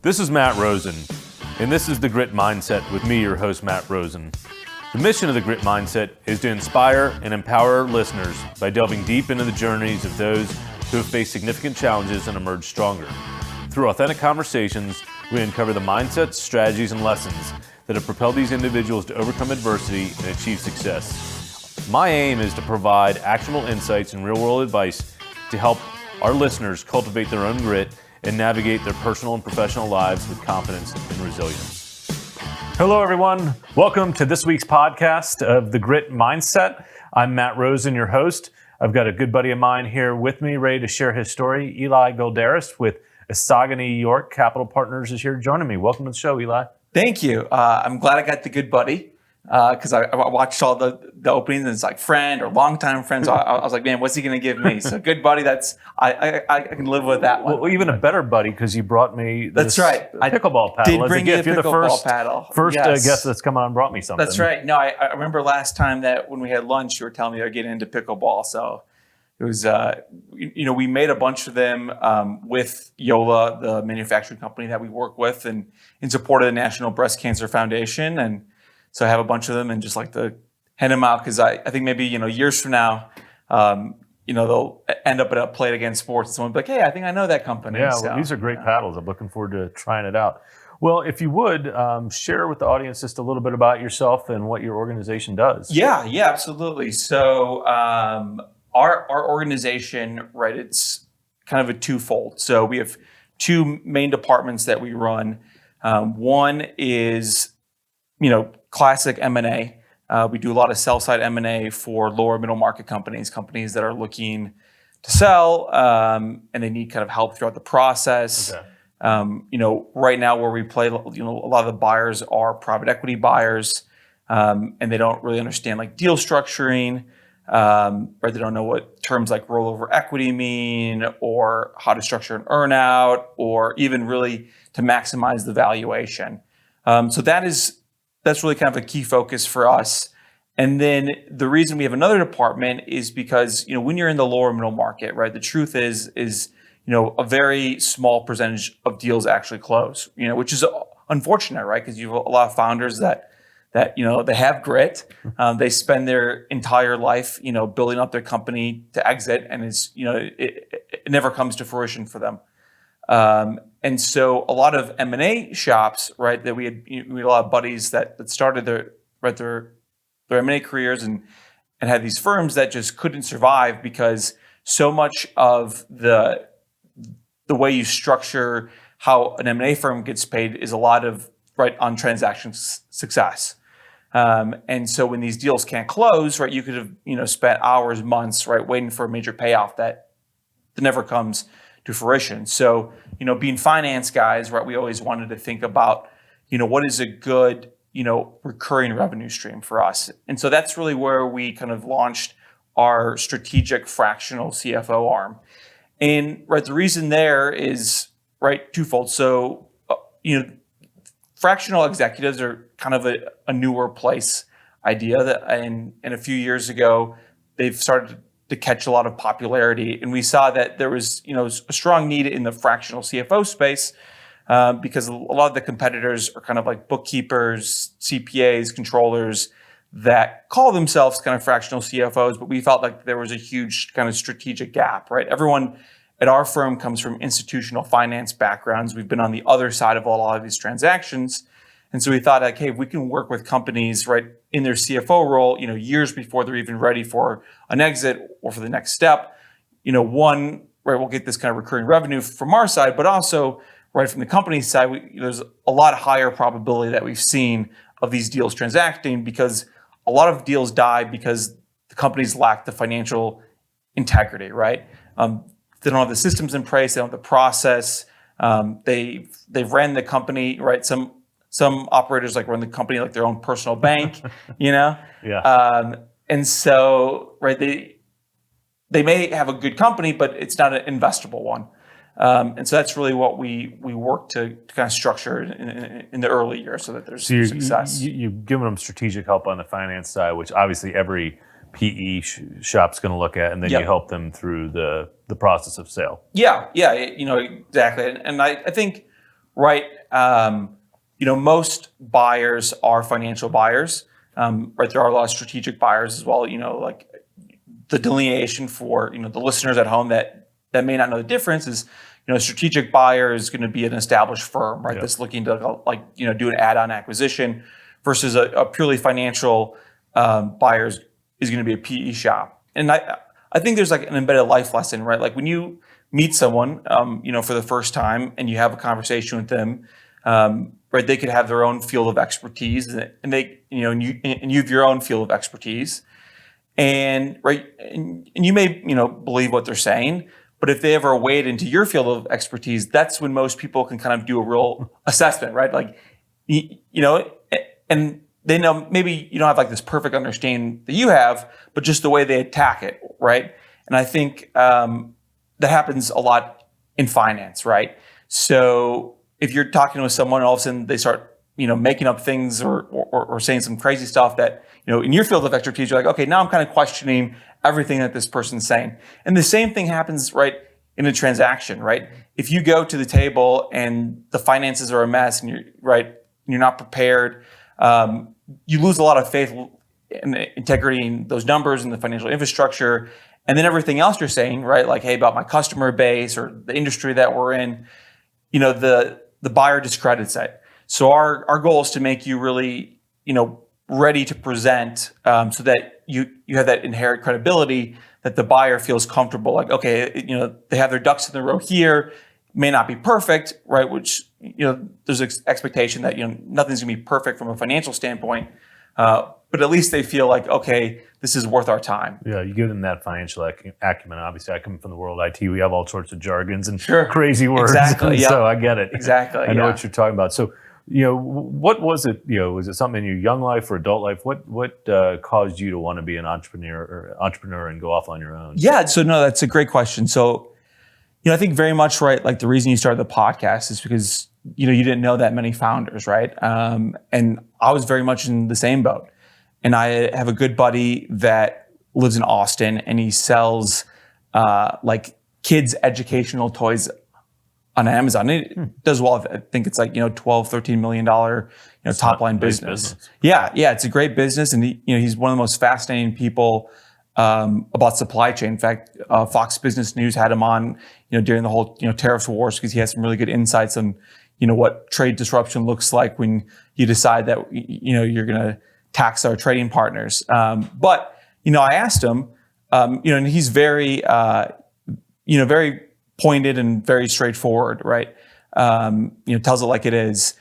This is Matt Rosen, and this is The Grit Mindset with me, your host, Matt Rosen. The mission of The Grit Mindset is to inspire and empower our listeners by delving deep into the journeys of those who have faced significant challenges and emerged stronger. Through authentic conversations, we uncover the mindsets, strategies, and lessons that have propelled these individuals to overcome adversity and achieve success. My aim is to provide actionable insights and real-world advice to help our listeners cultivate their own grit and navigate their personal and professional lives with confidence and resilience. Hello, everyone. Welcome to this week's podcast of The Grit Mindset. I'm Matt Rosen, your host. I've got a good buddy of mine here with me, ready to share his story. Eli Goldaris with Isagani Yorke Capital Partners is here joining me. Welcome to the show, Eli. Thank you. I'm glad I got the good buddy because I watched all the openings and it's like friend or longtime friends. So I was like, man, what's he going to give me? So good buddy, I can live with that one. Well, even a better buddy because you brought me this pickleball paddle. Did bring you a pickleball paddle. First guest that's come on and brought me something. That's right. No, I remember last time that when we had lunch, you were telling me to get into pickleball. So it was, we made a bunch of them with Yola, the manufacturing company that we work with, and in support of the National Breast Cancer Foundation. And so I have a bunch of them and just like to hand them out because I think maybe, years from now, they'll end up at a Play It Again Sports and someone will be like, hey, I think I know that company. Yeah, well, these are great paddles. I'm looking forward to trying it out. Well, if you would, share with the audience just a little bit about yourself and what your organization does. Yeah, absolutely. So our organization, right, it's kind of a twofold. So we have two main departments that we run. One is, classic M&A. We do a lot of sell-side M&A for lower middle market companies that are looking to sell, and they need kind of help throughout the process. Okay. Right now where we play, a lot of the buyers are private equity buyers, and they don't really understand like deal structuring, or they don't know what terms like rollover equity mean, or how to structure an earnout, or even really to maximize the valuation. So that's really kind of a key focus for us. And then the reason we have another department is because, when you're in the lower middle market, right, the truth is a very small percentage of deals actually close, which is unfortunate, right? Because you have a lot of founders that they have grit. They spend their entire life, building up their company to exit, and it never comes to fruition for them. And so a lot of M&A shops, right, that we had a lot of buddies that started their M&A careers and had these firms that just couldn't survive because so much of the way you structure how an M&A firm gets paid is a lot of right on transaction success. And so when these deals can't close, right, you could have spent hours, months, right, waiting for a major payoff that never comes to fruition. So, being finance guys, right, we always wanted to think about, what is a good, recurring revenue stream for us. And so that's really where we kind of launched our strategic fractional CFO arm. And right, the reason there is right twofold. So, fractional executives are kind of a newer place idea that, and a few years ago, they've started to catch a lot of popularity. And we saw that there was, a strong need in the fractional CFO space because a lot of the competitors are kind of like bookkeepers, CPAs, controllers that call themselves kind of fractional CFOs, but we felt like there was a huge kind of strategic gap, right? Everyone at our firm comes from institutional finance backgrounds. We've been on the other side of a lot of these transactions. And so we thought like, hey, if we can work with companies right in their CFO role, years before they're even ready for an exit or for the next step, one, right, we'll get this kind of recurring revenue from our side, but also right from the company side, there's a lot higher probability that we've seen of these deals transacting because a lot of deals die because the companies lack the financial integrity, right? They don't have the systems in place, they don't have the process. They've ran the company, right? Some operators like run the company like their own personal bank, Yeah. And so, right, they may have a good company, but it's not an investable one. And so that's really what we work to kind of structure in the early years so that there's success. You've given them strategic help on the finance side, which obviously every PE shop's going to look at, and then you help them through the process of sale. Yeah, exactly. And I think right, most buyers are financial buyers. Right, there are a lot of strategic buyers as well. Like the delineation for the listeners at home that may not know the difference is, a strategic buyer is going to be an established firm, right? Yep. That's looking to do an add-on acquisition, versus a purely financial buyer is going to be a PE shop. And I think there's like an embedded life lesson, right? Like when you meet someone, for the first time and you have a conversation with them, right? They could have their own field of expertise, and you have your own field of expertise, and right, and you may believe what they're saying, but if they ever wade into your field of expertise, that's when most people can kind of do a real assessment, right? Like, and they know maybe you don't have like this perfect understanding that you have, but just the way they attack it, right? And I think that happens a lot in finance, right? So if you're talking with someone and all of a sudden they start, making up things or saying some crazy stuff that, in your field of expertise, you're like, okay, now I'm kind of questioning everything that this person's saying. And the same thing happens, right, in a transaction, right? If you go to the table and the finances are a mess and you're not prepared, you lose a lot of faith in the integrity in those numbers and the financial infrastructure. And then everything else you're saying, right, like, hey, about my customer base or the industry that we're in, the buyer discredits it. So our goal is to make you really, ready to present, so that you have that inherent credibility that the buyer feels comfortable. Like, okay, they have their ducks in the row here. May not be perfect, right? Which, there's expectation that, nothing's gonna be perfect from a financial standpoint. But at least they feel like, okay, this is worth our time. Yeah, you give them that financial acumen. Obviously, I come from the world of IT. We have all sorts of jargons and sure. crazy words. Exactly. Yeah. So I get it. Exactly. I know what you're talking about. So, what was it? Was it something in your young life or adult life? What caused you to want to be an entrepreneur and go off on your own? Yeah. So no, that's a great question. So, I think very much right. Like the reason you started the podcast is because you didn't know that many founders, right? And I was very much in the same boat. And I have a good buddy that lives in Austin, and he sells like kids' educational toys on Amazon. It does well. I think it's like, $12, $13 million, top line business. Yeah. It's a great business. And he's one of the most fascinating people about supply chain. In fact, Fox Business News had him on, during the whole, tariffs wars, because he has some really good insights on, what trade disruption looks like when you decide that, you're going to tax our trading partners. But I asked him, and he's very, very pointed and very straightforward, right? Tells it like it is.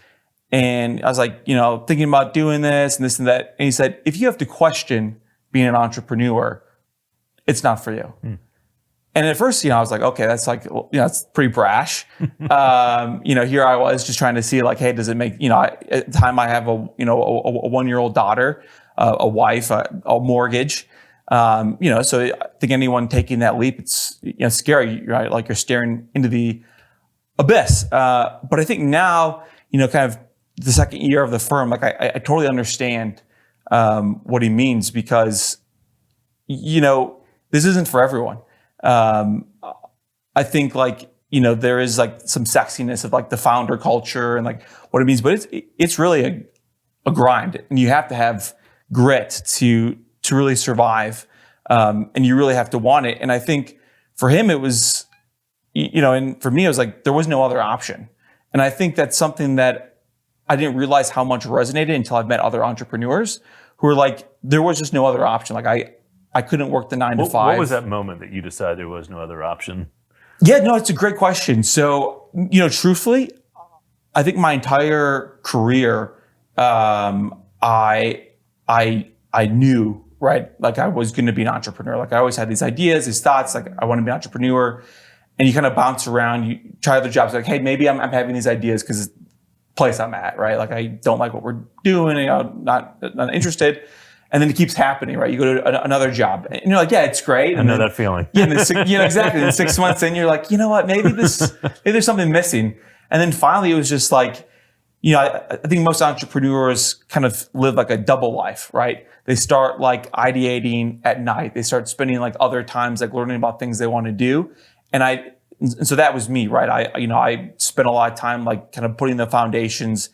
And I was like, thinking about doing this and this and that. And he said, if you have to question being an entrepreneur, it's not for you. And at first, I was like, okay, that's like, that's pretty brash. Here I was just trying to see like, hey, does it make, at the time I have a 1-year-old daughter, a wife, a mortgage. So I think anyone taking that leap, it's scary, right? Like you're staring into the abyss. But I think now, kind of the second year of the firm, like I totally understand what he means, because, this isn't for everyone. I think like, there is like some sexiness of like the founder culture and like what it means, but it's really a grind, and you have to have grit to really survive. And you really have to want it. And I think for him, it was, and for me, it was like, there was no other option. And I think that's something that I didn't realize how much resonated until I've met other entrepreneurs who were like, there was just no other option. Like I couldn't work the 9 to 5. What was that moment that you decided there was no other option? Yeah, no, it's a great question. So, truthfully, I think my entire career, I knew, right, like I was going to be an entrepreneur. Like I always had these ideas, these thoughts, like I want to be an entrepreneur. And you kind of bounce around, you try other jobs, like, hey, maybe I'm having these ideas because it's the place I'm at, right? Like I don't like what we're doing, not interested. And then it keeps happening, right? You go to another job, and you're like, yeah, it's great. I know that feeling. Yeah, and exactly. And 6 months in, you're like, you know what? Maybe there's something missing. And then finally, it was just like, I think most entrepreneurs kind of live like a double life, right? They start like ideating at night. They start spending like other times like learning about things they want to do. And and so that was me, right? I spent a lot of time like kind of putting the foundations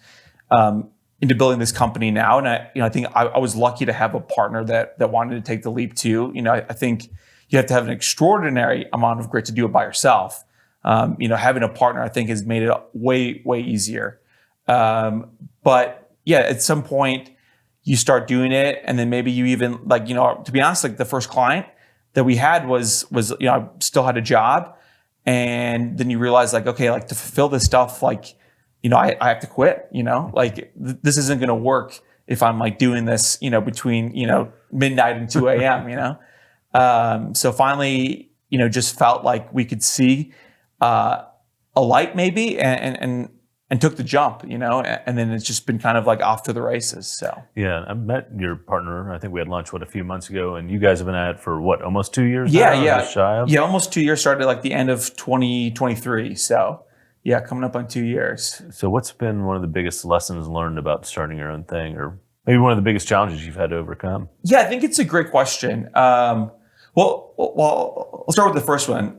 into building this company now. And I think I was lucky to have a partner that wanted to take the leap too. I think you have to have an extraordinary amount of grit to do it by yourself. Having a partner, I think, has made it way, way easier. But yeah, at some point you start doing it, and then maybe you even to be honest, like the first client that we had was I still had a job, and then you realize like, okay, like to fulfill this stuff, like, I have to quit, this isn't going to work if I'm like doing this, between, midnight and 2 a.m., so finally, just felt like we could see a light maybe and took the jump, and then it's just been kind of like off to the races. So yeah, I met your partner. I think we had lunch a few months ago, and you guys have been at it for what, almost 2 years? Yeah, now, yeah, just shy of? Yeah, almost 2 years. Started like the end of 2023. So yeah, coming up on 2 years. So what's been one of the biggest lessons learned about starting your own thing, or maybe one of the biggest challenges you've had to overcome? Yeah, I think it's a great question. Well, I'll start with the first one.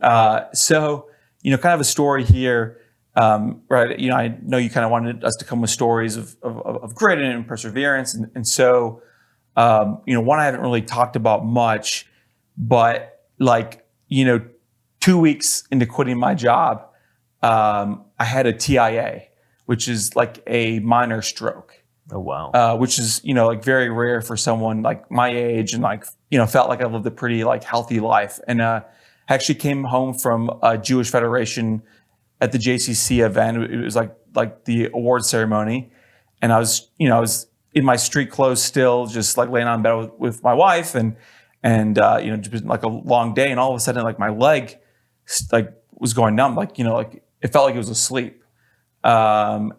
So kind of a story here. Right. I know you kind of wanted us to come with stories of grit and perseverance. And so, one I haven't really talked about much, but 2 weeks into quitting my job, I had a TIA, which is like a minor stroke. Oh, wow. Which is, very rare for someone like my age, and felt like I lived a pretty healthy life. And, I actually came home from a Jewish Federation at the JCC event. It was like the award ceremony, and I was in my street clothes still, just like laying on bed with my wife, and just been like a long day, and all of a sudden my leg was going numb, it felt like it was asleep, and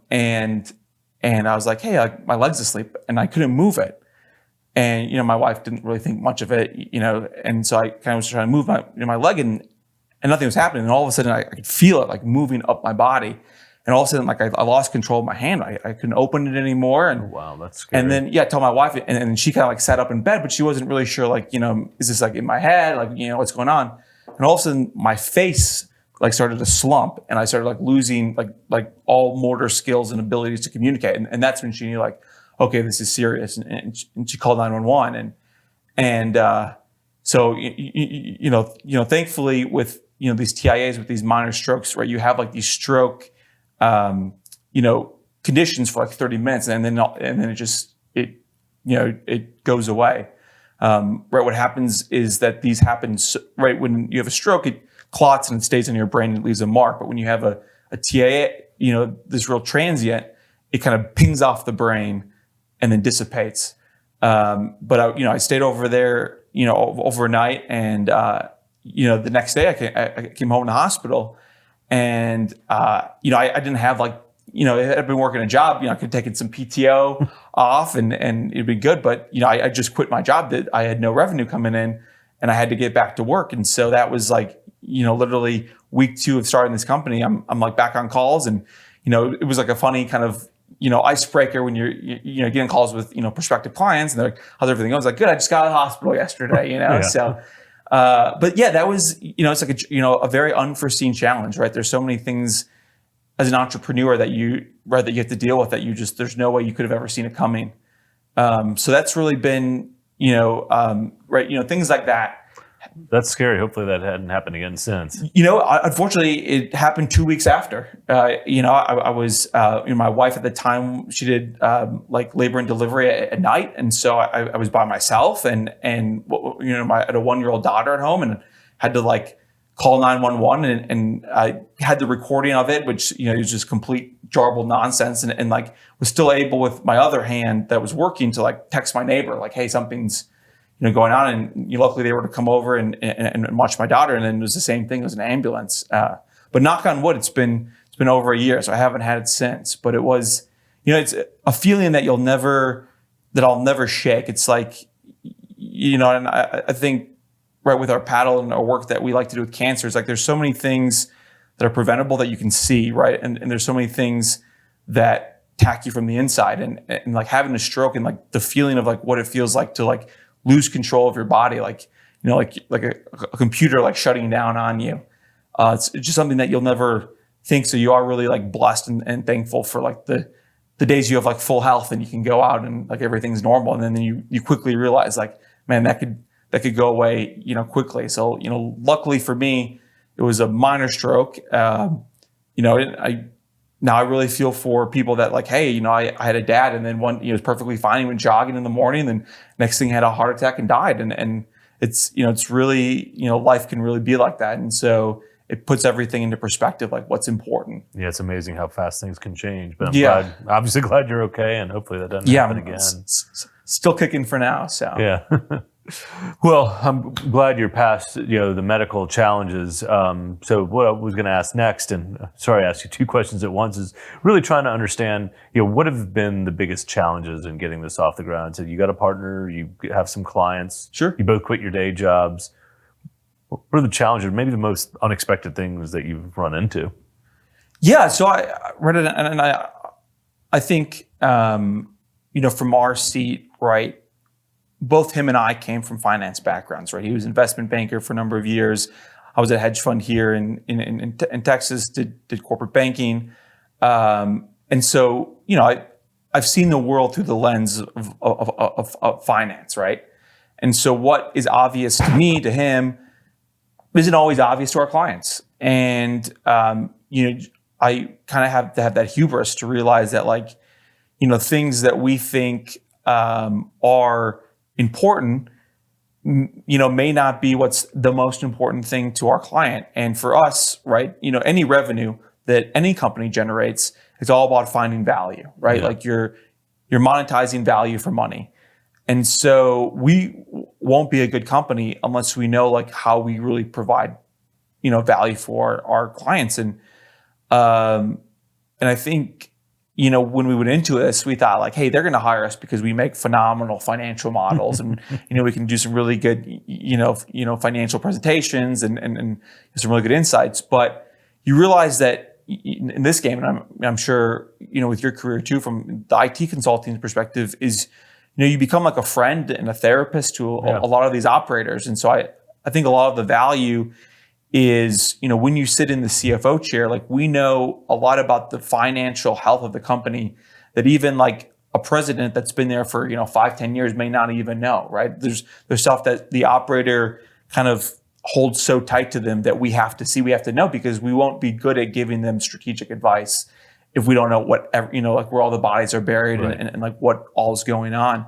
I was like, hey, my leg's asleep, and I couldn't move it, and my wife didn't really think much of it, and so I kind of was trying to move my leg, and nothing was happening. And all of a sudden I could feel it moving up my body. And all of a sudden, I lost control of my hand. I couldn't open it anymore. And wow, that's scary. And then, I told my wife, and she kind of sat up in bed, but she wasn't really sure, is this in my head? What's going on? And all of a sudden my face started to slump, and I started losing all motor skills and abilities to communicate. And that's when she knew okay, this is serious. And she called 911. So, thankfully with, these TIAs, with these minor strokes, right, you have these stroke, conditions for 30 minutes, and then it goes away. Right. What happens is that these happen right when you have a stroke, it clots and it stays in your brain and leaves a mark. But when you have a TIA, this real transient, it kind of pings off the brain and then dissipates. But I stayed over there, overnight, and the next day I came home in the hospital, and I didn't have I'd been working a job, I could have taken some PTO off and it'd be good, but I just quit my job. That I had no revenue coming in, and I had to get back to work. And so that was literally week 2 of starting this company. I'm back on calls, and it was a funny kind of icebreaker when you're getting calls with prospective clients, and they're like, how's everything going? I was like, good, I just got out of the hospital yesterday, Yeah. So but yeah, that was it's a very unforeseen challenge, right? There's so many things as an entrepreneur that you have to deal with, that there's no way you could have ever seen it coming. So that's really been right, things like that. That's scary. Hopefully that hadn't happened again since. Unfortunately, it happened 2 weeks after. I was, my wife at the time, she did labor and delivery at night, and so I was by myself, and I had a 1-year-old daughter at home, and had to call 911, and I had the recording of it, which it was just complete jarbled nonsense, and was still able with my other hand that was working to text my neighbor hey, something's going on, and luckily they were to come over and watch my daughter, and then it was the same thing. It was an ambulance. But knock on wood, it's been over a year, so I haven't had it since. But it was, it's a feeling that I'll never shake. It's and I think right with our paddle and our work that we like to do with cancer, it's there's so many things that are preventable that you can see, right? And there's so many things that attack you from the inside, and having a stroke, and the feeling of what it feels like to lose control of your body, like a computer shutting down on you. It's just something that you'll never think. So you are really like blessed and thankful for like the days you have like full health and you can go out and like everything's normal. And then you quickly realize like, man, that could go away, quickly. So, luckily for me, it was a minor stroke. Now I really feel for people that like, hey, I had a dad and then one, he was perfectly fine. He went jogging in the morning, and then next thing he had a heart attack and died. And it's, it's really, life can really be like that. And so it puts everything into perspective, like what's important. Yeah, it's amazing how fast things can change. But I'm obviously glad you're okay, and hopefully that doesn't happen again. Still kicking for now. So yeah. Well, I'm glad you're past, the medical challenges. So what I was going to ask next, and sorry, I asked you two questions at once, is really trying to understand, what have been the biggest challenges in getting this off the ground? So you got a partner, you have some clients. Sure. You both quit your day jobs. What are the challenges, maybe the most unexpected things that you've run into? Yeah. So I read it, and I think, from our seat, right, both him and I came from finance backgrounds, right? He was an investment banker for a number of years. I was at a hedge fund here in Texas, did corporate banking. And so, I've seen the world through the lens of finance, right? And so what is obvious to me, to him, isn't always obvious to our clients. And, I kind of have to have that hubris to realize that like, things that we think are important, may not be what's the most important thing to our client. And for us, right, any revenue that any company generates, it's all about finding value, right? Yeah. Like you're monetizing value for money. And so we won't be a good company unless we know like how we really provide, value for our clients. And I think, when we went into this, we thought like, hey, they're going to hire us because we make phenomenal financial models, and we can do some really good, financial presentations and some really good insights. But you realize that in this game, and I'm sure with your career too, from the IT consulting perspective, is you become like a friend and a therapist to a lot of these operators. And so I think a lot of the value is, when you sit in the CFO chair, like we know a lot about the financial health of the company that even like a president that's been there for, 5-10 years may not even know, right? There's stuff that the operator kind of holds so tight to them that we have to see, we have to know, because we won't be good at giving them strategic advice if we don't know what, like where all the bodies are buried, right, and like what all is going on.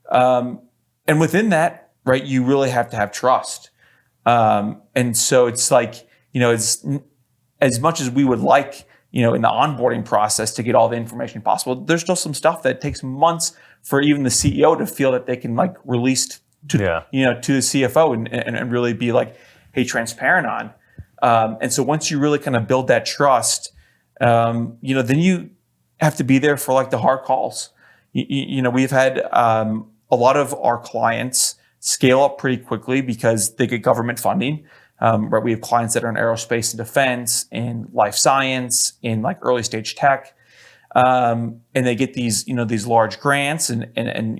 And within that, right, you really have to have trust. And so it's like, it's as much as we would like, in the onboarding process to get all the information possible, there's still some stuff that takes months for even the CEO to feel that they can like release to, to the CFO and really be like, hey, transparent on. And so once you really kind of build that trust, then you have to be there for like the hard calls. We've had, a lot of our clients scale up pretty quickly because they get government funding. Right, we have clients that are in aerospace and defense, in life science, in like early stage tech, and they get these these large grants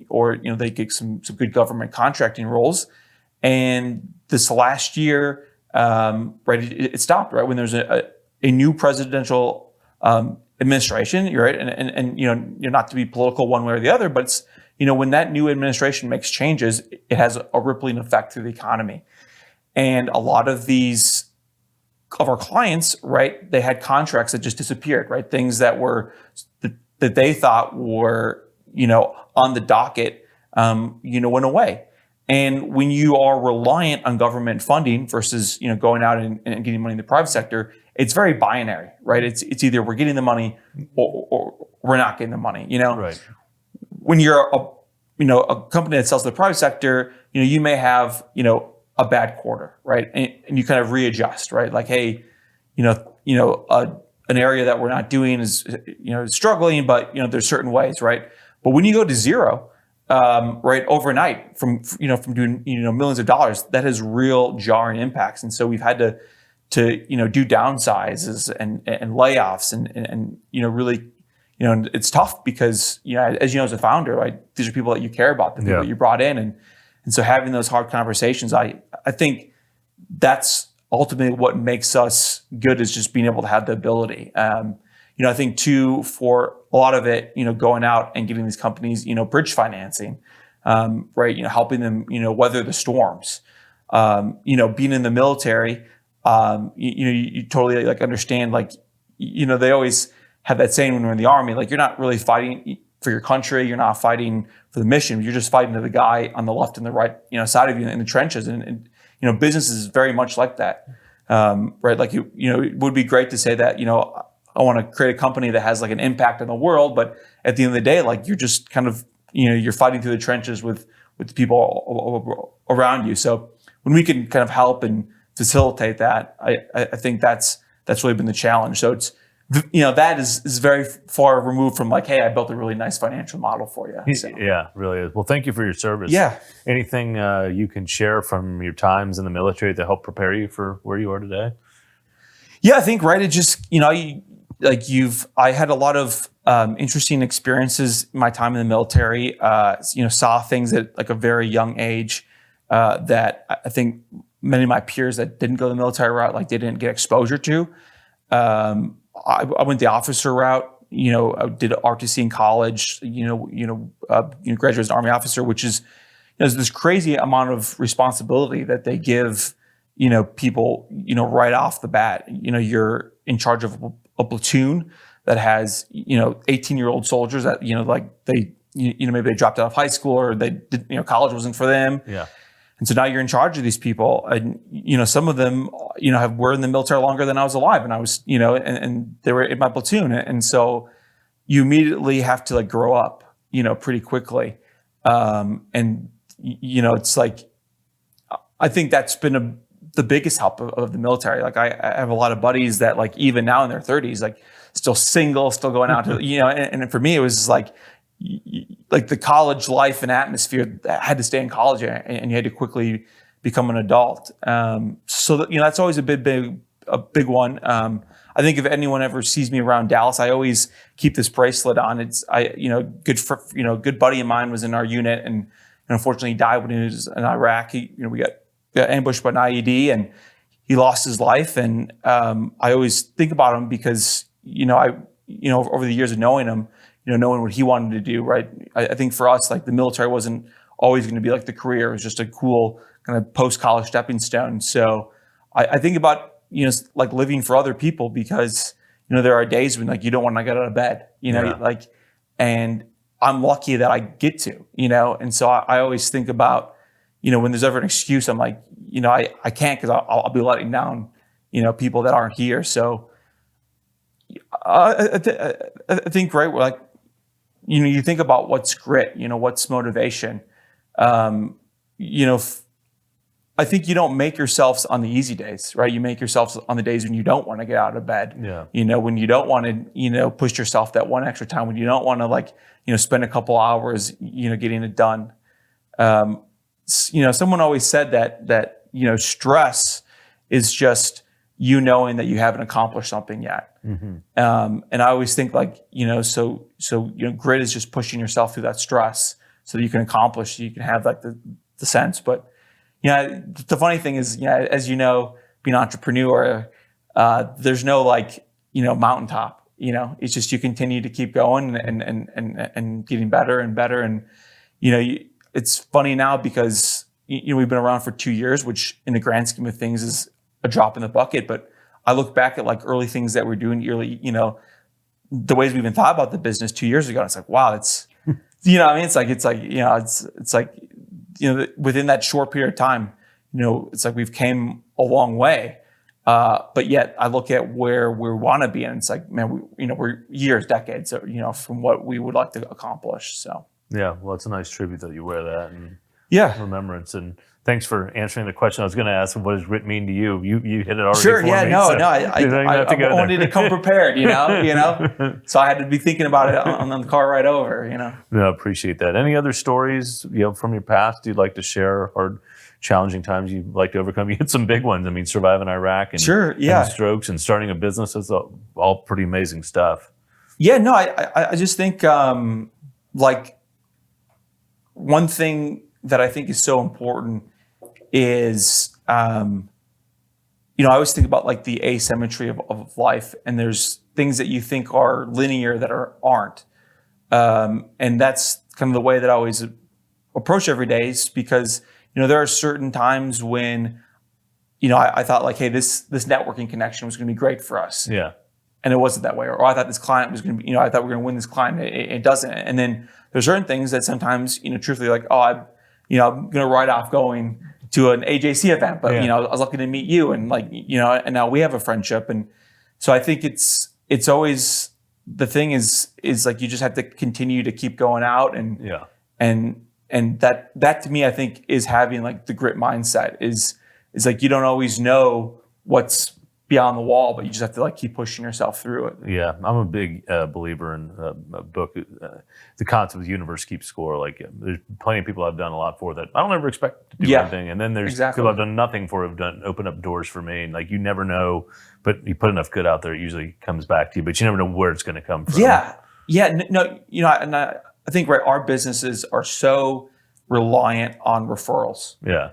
or they get some good government contracting roles. And this last year, right, it stopped right when there's a new presidential administration. You're right, and you're not to be political one way or the other, but it's when that new administration makes changes, it has a rippling effect through the economy. And a lot of our clients, right, they had contracts that just disappeared, right? Things that that they thought were, on the docket, went away. And when you are reliant on government funding versus, going out and getting money in the private sector, it's very binary, right? It's either we're getting the money or we're not getting the money, Right. When you're a company that sells to the private sector, you may have, a bad quarter, right? And you kind of readjust, right? Like, hey, an area that we're not doing is, struggling, but, there's certain ways, right? But when you go to zero, right, overnight from doing, millions of dollars, that has real jarring impacts. And so we've had to do downsizes and layoffs and really, it's tough because, as as a founder, right, these are people that you care about, the people that you brought in. And so having those hard conversations, I think that's ultimately what makes us good is just being able to have the ability. I think too, for a lot of it, going out and getting these companies, bridge financing, right? Helping them, weather the storms. Being in the military, you totally like understand, like, they always have that saying when we're in the Army, like, you're not really fighting for your country, you're not fighting for the mission, you're just fighting to the guy on the left and the right, side of you in the trenches. And business is very much like that, right? Like, it would be great to say that, I want to create a company that has like an impact on the world, but at the end of the day, like, you're just kind of, you're fighting through the trenches with the people around you. So when we can kind of help and facilitate that, I think that's really been the challenge. So it's, that is very far removed from like, hey, I built a really nice financial model for you. So. Yeah, really is. Well, thank you for your service. Yeah. Anything you can share from your times in the military to help prepare you for where you are today? Yeah, I think, right, it just, I had a lot of interesting experiences in my time in the military, saw things at like a very young age that I think many of my peers that didn't go the military route, like, they didn't get exposure to. I went the officer route, I did RTC in college, graduated as an Army officer, which is, there's this crazy amount of responsibility that they give, people, right off the bat. You're in charge of a platoon that has, 18-year-old soldiers that, like they, maybe they dropped out of high school or they did, college wasn't for them. Yeah. And so now you're in charge of these people, and some of them, were in the military longer than I was alive, and I was, and they were in my platoon, and so you immediately have to like grow up, pretty quickly, and it's like, I think that's been the biggest help of the military. Like, I have a lot of buddies that, like, even now in their 30s, like, still single, still going out to, and for me it was like the college life and atmosphere had to stay in college, and you had to quickly become an adult. So that, that's always a big one. I think if anyone ever sees me around Dallas, I always keep this bracelet on. Good buddy of mine was in our unit and unfortunately died when he was in Iraq. We got ambushed by an IED and he lost his life. And I always think about him because, over the years of knowing him, knowing what he wanted to do, right? I think for us, like, the military wasn't always going to be like the career. It was just a cool kind of post-college stepping stone. So I think about, like, living for other people because, there are days when, like, you don't want to get out of bed, and I'm lucky that I get to, and so I always think about, when there's ever an excuse, I'm like, I can't because I'll be letting down, people that aren't here. So I think, right, we're like, you think about what's grit, what's motivation. I think you don't make yourselves on the easy days, right? You make yourselves on the days when you don't want to get out of bed. Yeah. When you don't want to, push yourself that one extra time, when you don't want to, like, spend a couple hours, getting it done. Someone always said that stress is just you knowing that you haven't accomplished something yet. Mm-hmm. And I always think, like, so grit is just pushing yourself through that stress so that you can accomplish, you can have like the sense. But the funny thing is, as being an entrepreneur, there's no like, mountaintop, it's just, you continue to keep going and getting better and better. And, it's funny now because, we've been around for 2 years, which in the grand scheme of things is a drop in the bucket. But I look back at like early things that we're doing, the ways we even thought about the business 2 years ago. And it's like, wow, it's, it's like, within that short period of time, it's like we've came a long way. But yet I look at where we want to be, and it's like, man, we're years, decades, from what we would like to accomplish. So. Yeah, well, it's a nice tribute that you wear that, and remembrance. And thanks for answering the question I was going to ask. What does grit mean to you? You hit it already. Sure. For Yeah. me, No. so I wanted to come prepared. So I had to be thinking about it on the car ride over. No, appreciate that. Any other stories from your past you'd like to share, or challenging times you'd like to overcome? You had some big ones. I mean, surviving Iraq and and strokes and starting a business. That's all pretty amazing stuff. Yeah. No. I just think like. One thing that I think is so important is, I always think about like the asymmetry of life, and there's things that you think are linear that aren't. And that's kind of the way that I always approach every day, is because, there are certain times when, I thought like, hey, this networking connection was going to be great for us. Yeah. And it wasn't that way. Or I thought this client was going to be, I thought we were going to win this client. It doesn't. And then there's certain things that sometimes, truthfully, like, I'm going to write off going to an AJC event, but, I was lucky to meet you, and like, and now we have a friendship. And so I think it's always, the thing is like, you just have to continue to keep going out, and that to me, I think, is having like the grit mindset is like, you don't always know what's beyond the wall, but you just have to like keep pushing yourself through it. Yeah, I'm a big believer in a book, the concept of the universe keeps score. Like, there's plenty of people I've done a lot for that I don't ever expect to do anything, and then there's people I've done nothing for have opened up doors for me. And like, you never know, but you put enough good out there, it usually comes back to you. But you never know where it's going to come from. Yeah. No, and I think our businesses are so reliant on referrals. Yeah.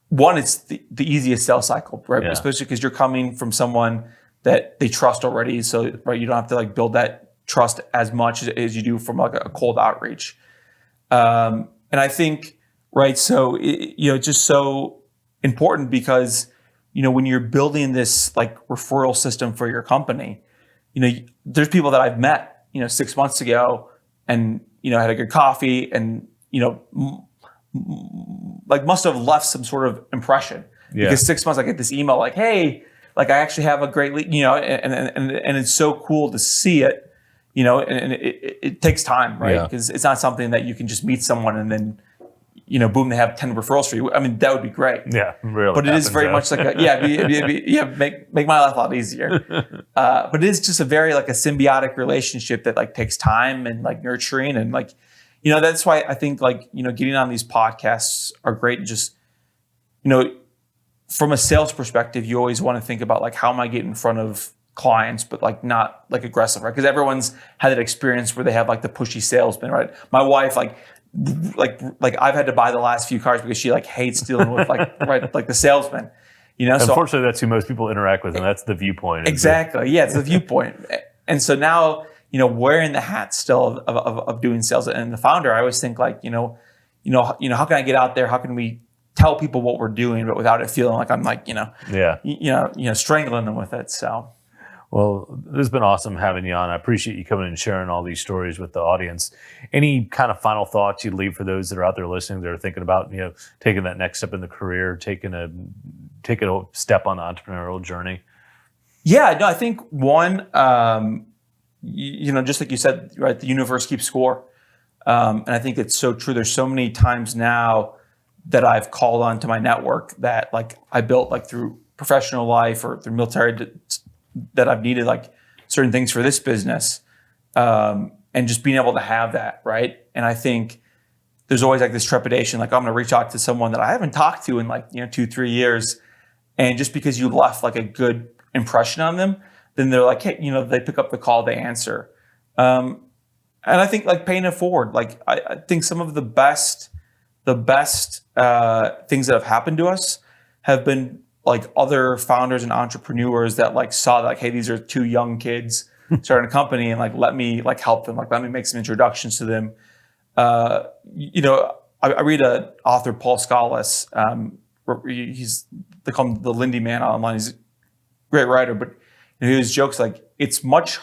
One, it's the easiest sales cycle, right? Yeah. Especially because you're coming from someone that they trust already. So, right, you don't have to like build that trust as much as you do from like a cold outreach. And I think, right, so, it's just so important because, when you're building this like referral system for your company, there's people that I've met, 6 months ago, and, had a good coffee, and, like must have left some sort of impression. Yeah. Because 6 months I get this email like, hey, like I actually have a great lead, and it's so cool to see it, and it takes time, right? Because it's not something that you can just meet someone and then, boom, they have 10 referrals for you. I mean, that would be great. Yeah, really. But it is very much like make my life a lot easier. But it is just a very like a symbiotic relationship that like takes time and like nurturing, and like, that's why I think like, getting on these podcasts are great. Just, from a sales perspective, you always want to think about like, how am I getting in front of clients, but like not like aggressive, right? Because everyone's had that experience where they have like the pushy salesman, right? My wife, like I've had to buy the last few cars because she like hates dealing with like, right, like the salesman, Unfortunately, that's who most people interact with, and that's the viewpoint. Exactly. Yeah, it's the viewpoint. And so now, wearing the hat still of doing sales, and the founder, I always think like, how can I get out there? How can we tell people what we're doing, but without it feeling like I'm like, strangling them with it. So, well, this has been awesome having you on. I appreciate you coming and sharing all these stories with the audience. Any kind of final thoughts you'd leave for those that are out there listening, that are thinking about, taking that next step in the career, taking a step on the entrepreneurial journey? Yeah, no, I think one, just like you said, right, the universe keeps score. And I think it's so true. There's so many times now that I've called on to my network that like I built like through professional life or through military that I've needed like certain things for this business. And just being able to have that, right? And I think there's always like this trepidation, like I'm going to reach out to someone that I haven't talked to in like, 2-3 years. And just because you left like a good impression on them, then they're like, hey, they pick up the call, they answer. And I think like paying it forward, like I think some of the best things that have happened to us have been like other founders and entrepreneurs that like saw like, hey, these are two young kids starting a company, and like, let me like help them, like let me make some introductions to them. I read an author, Paul Scholes. They call him the Lindy Man online. He's a great writer, but his jokes like it's much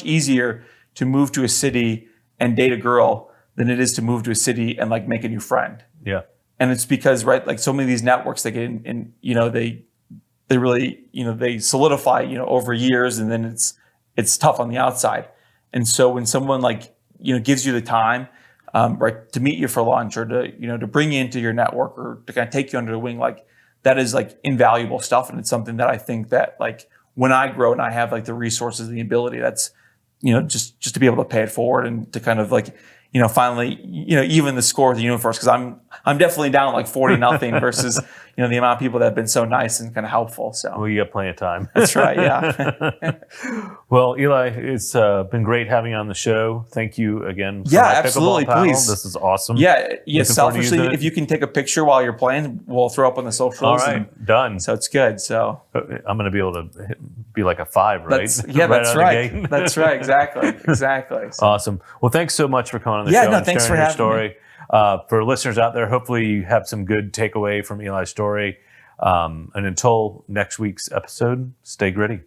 easier to move to a city and date a girl than it is to move to a city and like make a new friend. Yeah. And it's because, right, like so many of these networks they get in, they really, they solidify, over years, and then it's tough on the outside. And so when someone like, gives you the time, right, to meet you for lunch, or to bring you into your network, or to kind of take you under the wing, like that is like invaluable stuff. And it's something that I think that like when I grow and I have like the resources and the ability, that's, just to be able to pay it forward and to kind of like, finally, even the score of the universe, because I'm definitely down like 40-0 versus, the amount of people that have been so nice and kind of helpful. So Well, you got plenty of time. that's right. Yeah. Well, Eli, it's been great having you on the show. Thank you again. For Yeah, my absolutely. pickleball paddle. Please. This is awesome. Yeah. Looking forward to Selfishly, using it. if you can take a picture while you're playing, we'll throw up on the socials. All right, done. So it's good. So I'm going to be able to be like a 5, right? that's Right out of the right. gate. That's right. Exactly. So, Awesome. Well, thanks so much for coming on the Yeah, show no, and thanks sharing for your having story. For listeners out there, hopefully you have some good takeaway from Eli's story. And until next week's episode, stay gritty.